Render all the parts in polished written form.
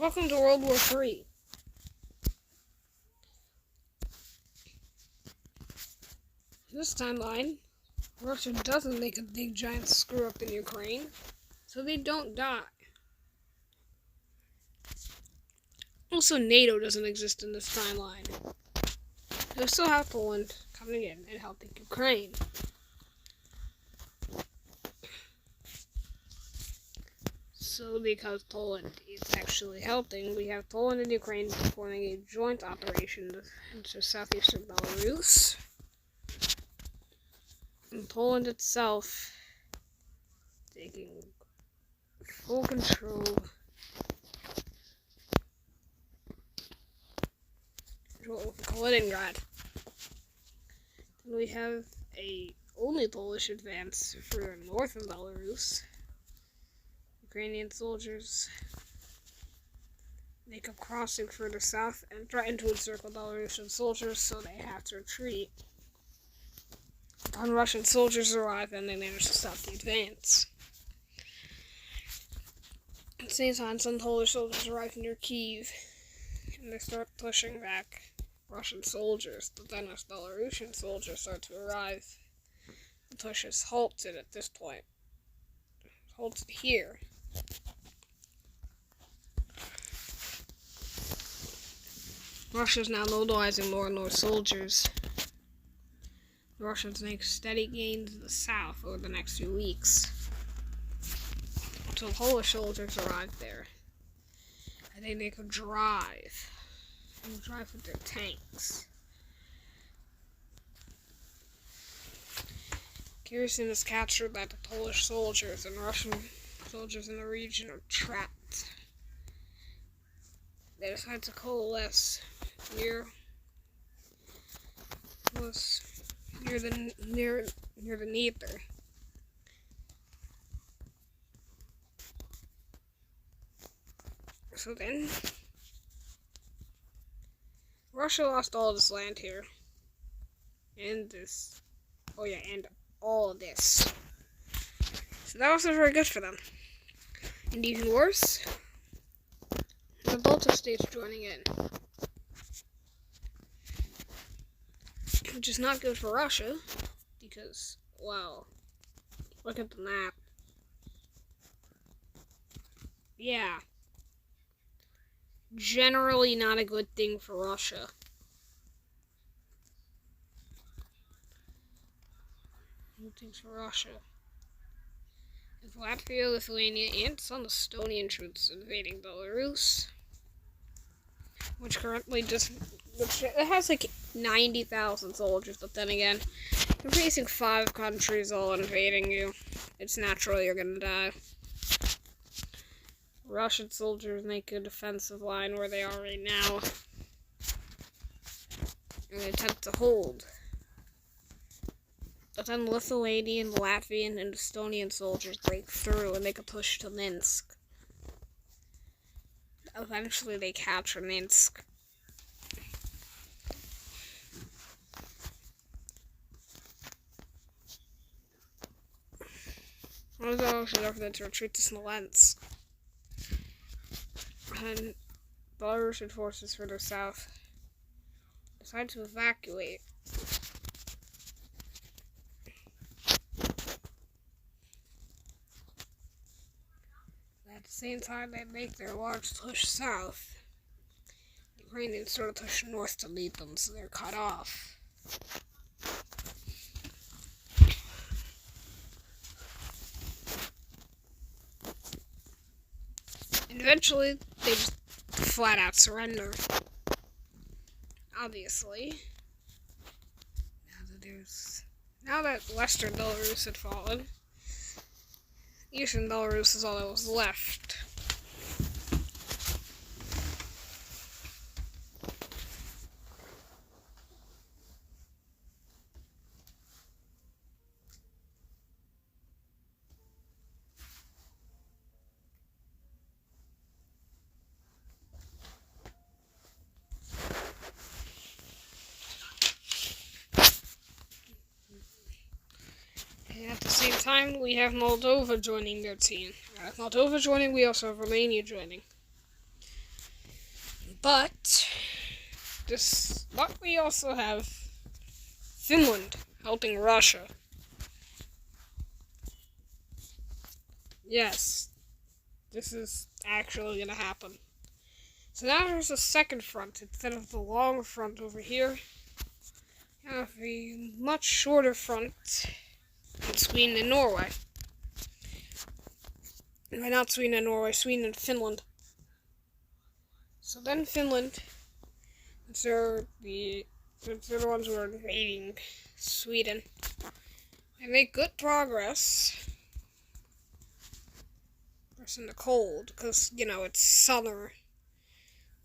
Welcome to World War III. This timeline, Russia doesn't make a big giant screw up in Ukraine, so they don't die. Also, NATO doesn't exist in this timeline. They still have Poland coming in and helping Ukraine. So, because Poland is actually helping, we have Poland and Ukraine performing a joint operation into southeastern Belarus. And Poland itself taking full control of Kaliningrad. Then we have a only Polish advance further north in Belarus. Ukrainian soldiers make a crossing further south and threaten to encircle Belarusian soldiers, so they have to retreat. Upon Russian soldiers arrive, and they manage to stop the advance. At the same time, some Polish soldiers arrive near Kyiv, and they start pushing back Russian soldiers. But then as Belarusian soldiers start to arrive, the push is halted at this point. Halted here. Russia is now mobilizing more and more soldiers. The Russians make steady gains in the south over the next few weeks, until Polish soldiers arrive there. And they make a drive. And drive with their tanks. Kherson is captured by the Polish soldiers, and Russian soldiers in the region are trapped. They decide to coalesce near the Dnieper. So then, Russia lost all of this land here, and this. Oh yeah, and all of this. So that wasn't very good for them. And even worse, the Baltic states joining in. Which is not good for Russia, because, well, look at the map. Yeah. Generally not a good thing for Russia. Good things for Russia. With Latvia, Lithuania, and some Estonian troops invading Belarus, which it has like 90,000 soldiers, but then again, you're facing 5 countries all invading you. It's natural you're gonna die. Russian soldiers make a defensive line where they are right now, and they attempt to hold. But then Lithuanian, Latvian, and Estonian soldiers break through and make a push to Minsk. Eventually they capture Minsk. Russia offered to retreat to Smolensk. And Belarusian forces further south decide to evacuate. At the same time, they make their large push south. The Ukrainians sort of push north to lead them, so they're cut off. And eventually, they just flat out surrender. Obviously. Now that Western Belarus had fallen, Eastern Belarus is all that was left. And at the same time, we have Moldova joining their team. With Moldova joining, we also have Romania joining. But we also have Finland helping Russia. Yes, this is actually gonna happen. So now there's a second front instead of the long front over here. You have a much shorter front in Sweden and Norway. Not Sweden and Norway, Sweden and Finland. So then Finland, they're the ones who are invading Sweden. They make good progress. It's in the cold, because, it's summer.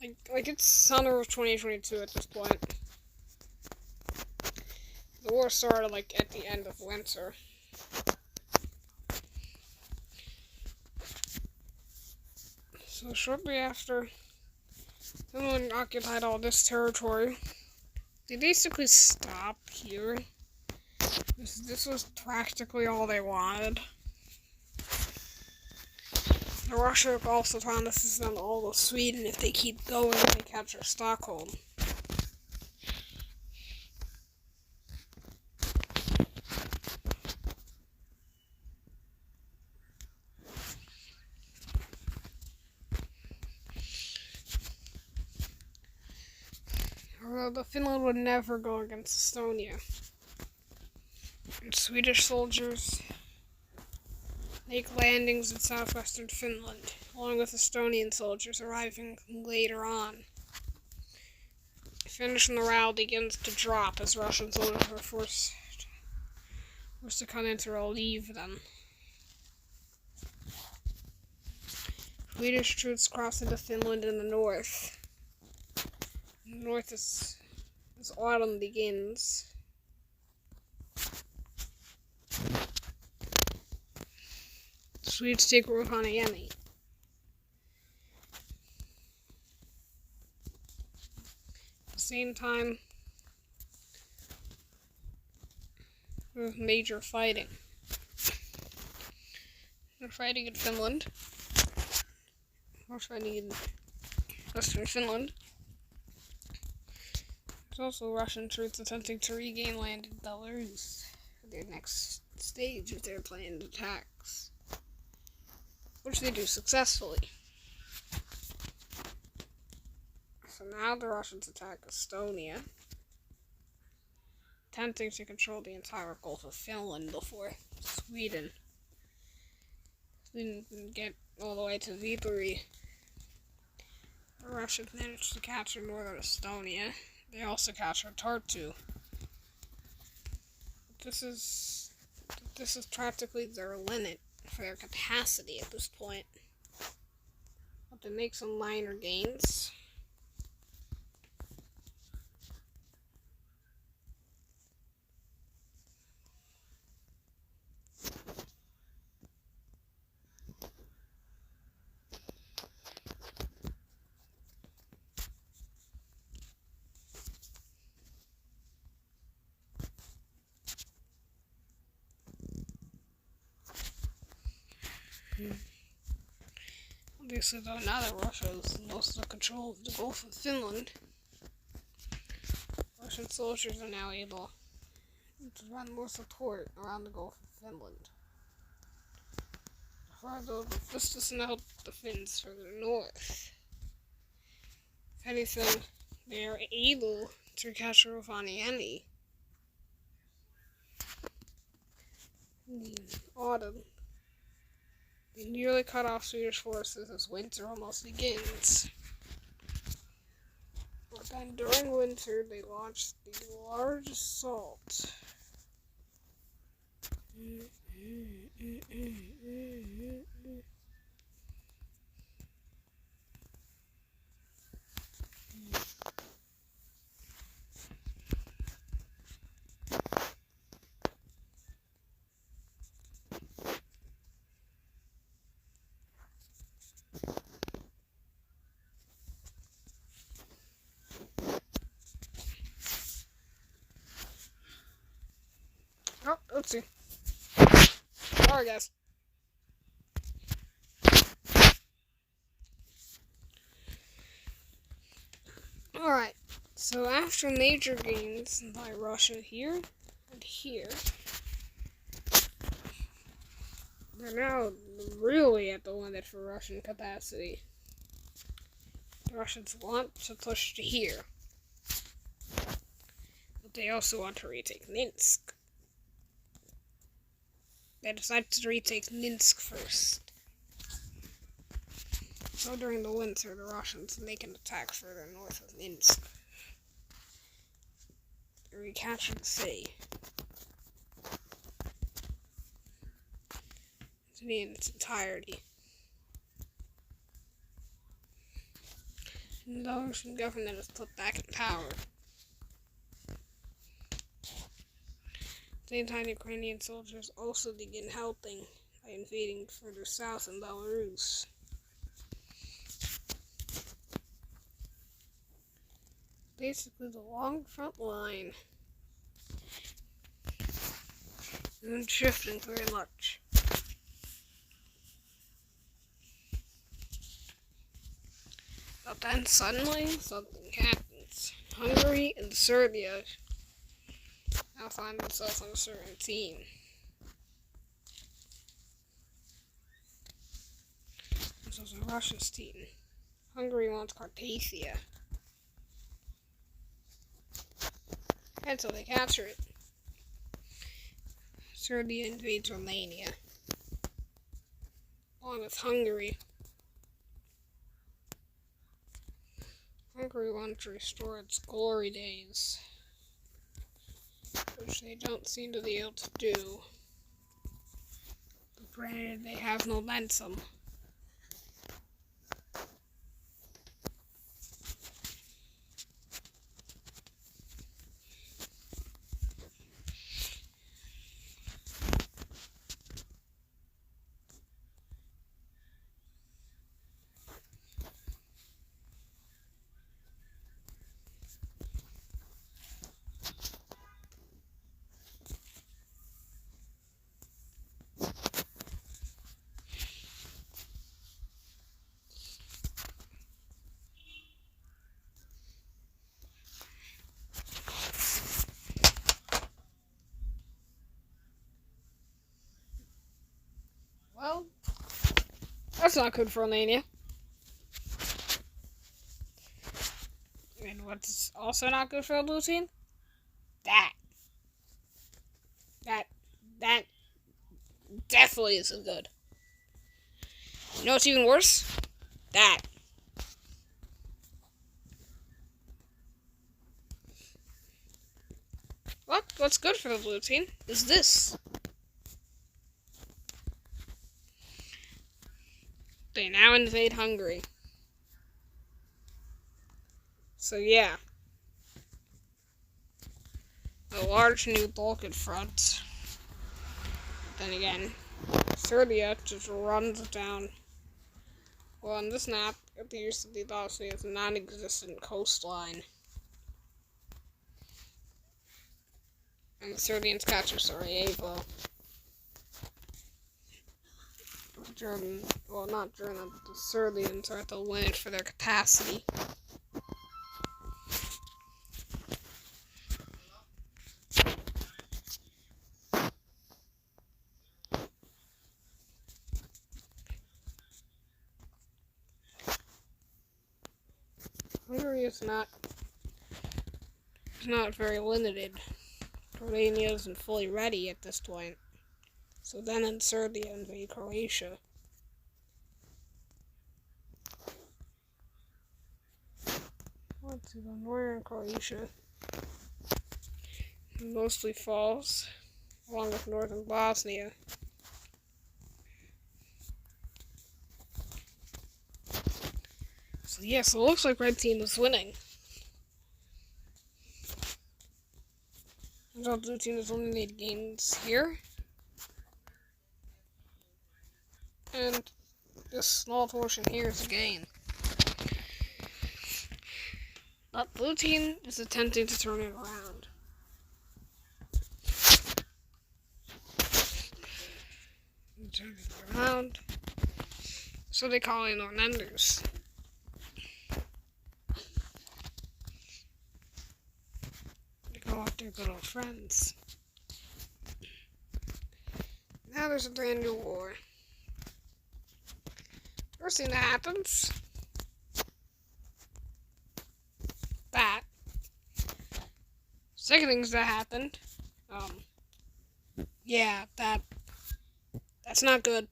Like it's summer of 2022 at this point. The war started, at the end of winter. So shortly after Finland occupied all this territory, they basically stopped here. This was practically all they wanted. Russia also promises them all of Sweden if they keep going and they capture Stockholm. Although Finland would never go against Estonia. And Swedish soldiers make landings in southwestern Finland, along with Estonian soldiers arriving later on. Finnish morale begins to drop as Russian soldiers are forced to come in to relieve them. Swedish troops cross into Finland in the north. In the north as autumn begins. Swedes take Rovaniemi. At the same time, there's major fighting. They're fighting in Finland. We're fighting in western Finland. There's also Russian troops attempting to regain land in Belarus for their next stage of their planned attacks, which they do successfully. So now the Russians attack Estonia, attempting to control the entire Gulf of Finland before Sweden didn't get all the way to Viipuri. The Russians managed to capture northern Estonia. They also captured Tartu. This is practically their limit for their capacity at this point. But they make some minor gains. Obviously, though, now that Russia has lost the control of the Gulf of Finland, Russian soldiers are now able to run more support around the Gulf of Finland. However, this doesn't help the Finns further north. If anything, they are able to capture Rovaniemi in the autumn. They nearly cut off Swedish forces as winter almost begins. But then during winter, they launched the large assault. Oh, oopsie. Sorry, guys. Alright, so after major gains by Russia here and here, they're now really at the limit for Russian capacity. The Russians want to push to here, but they also want to retake Minsk. They decided to retake Minsk first. So during the winter, the Russians make an attack further north of Minsk. They recapture the city. In its entirety. And the Russian government is put back in power. At the same time, Ukrainian soldiers also begin helping by invading further south in Belarus. Basically, the long front line isn't shifting very much. But then suddenly, something happens. Hungary and Serbia now find themselves on a certain team. This was Russia's team. Hungary wants Carpathia. And so they capture it. Serbia invades Romania, along with Hungary. Hungary wants to restore its glory days, which they don't seem to be able to do. But granted, they have momentum. Well, that's not good for Romania. And what's also not good for a blue team? That definitely isn't good. You know what's even worse? That. What's good for the blue team is this. They now invade Hungary. So yeah. A large new Balkan front. Then again, Serbia just runs down. Well, on this map, it appears to be Bosnia's non-existent coastline. And the Serbians capture Sarajevo. Not German, but the Serbians are at the limit for their capacity. Hungary is not very limited. Romania isn't fully ready at this point. So then in Serbia invade Croatia. Let's see, the northern Croatia mostly falls, along with northern Bosnia. So yes, it looks like red team is winning. The blue team has only made gains here. And this small portion here is a gain. But blue team is attempting to turn it around. So they call in Normanders. Oh, they're good old friends. Now there's a brand new war. First thing that happens, that. Second things that happened, yeah, that's not good.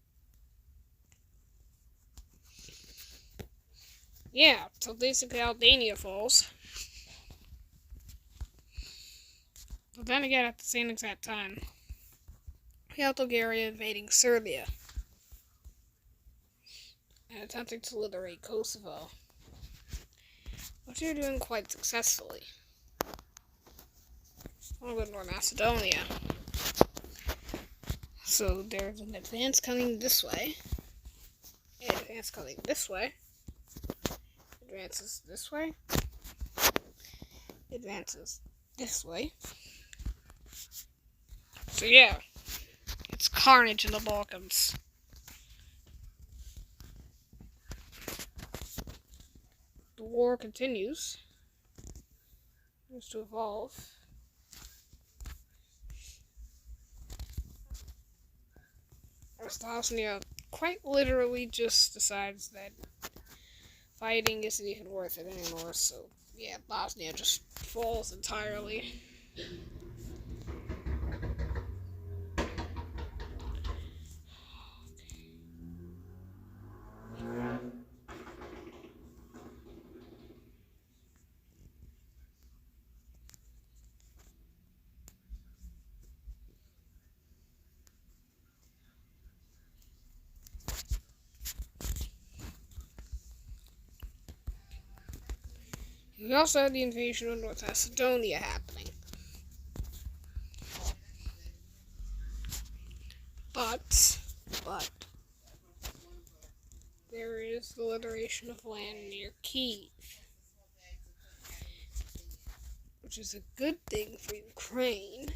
Yeah, so basically Albania falls. But then again, at the same exact time, we have Bulgaria invading Serbia and attempting to liberate Kosovo, which they're doing quite successfully. Along with North Macedonia. So there's an advance coming this way, an advance coming this way, advances this way, advances this way. So yeah, it's carnage in the Balkans. The war continues. Continues to evolve. Bosnia quite literally just decides that fighting isn't even worth it anymore, so yeah, Bosnia just falls entirely. We also had the invasion of North Macedonia happening. But, there is the liberation of land near Kyiv, which is a good thing for Ukraine.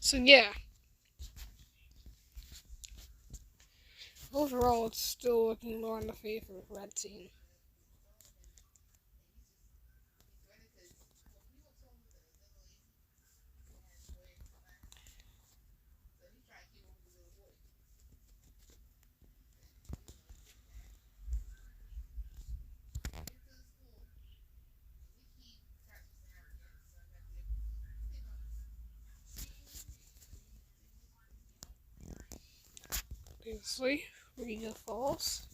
So yeah, overall it's still looking more in the favor of Red Team. Obviously, Riga falls.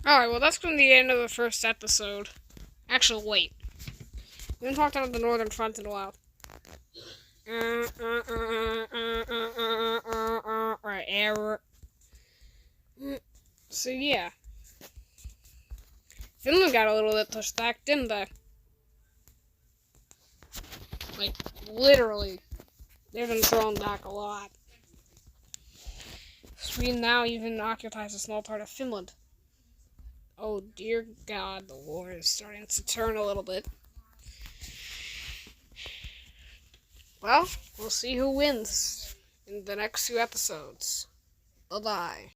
Alright, well that's been the end of the first episode. Actually, wait. We haven't talked about the Northern Front in a while. Right, error. So yeah. Finland got a little bit pushed back, didn't they? Like, literally. They've been thrown back a lot. Sweden now even occupies a small part of Finland. Oh dear God, the war is starting to turn a little bit. Well, we'll see who wins in the next few episodes. Bye-bye.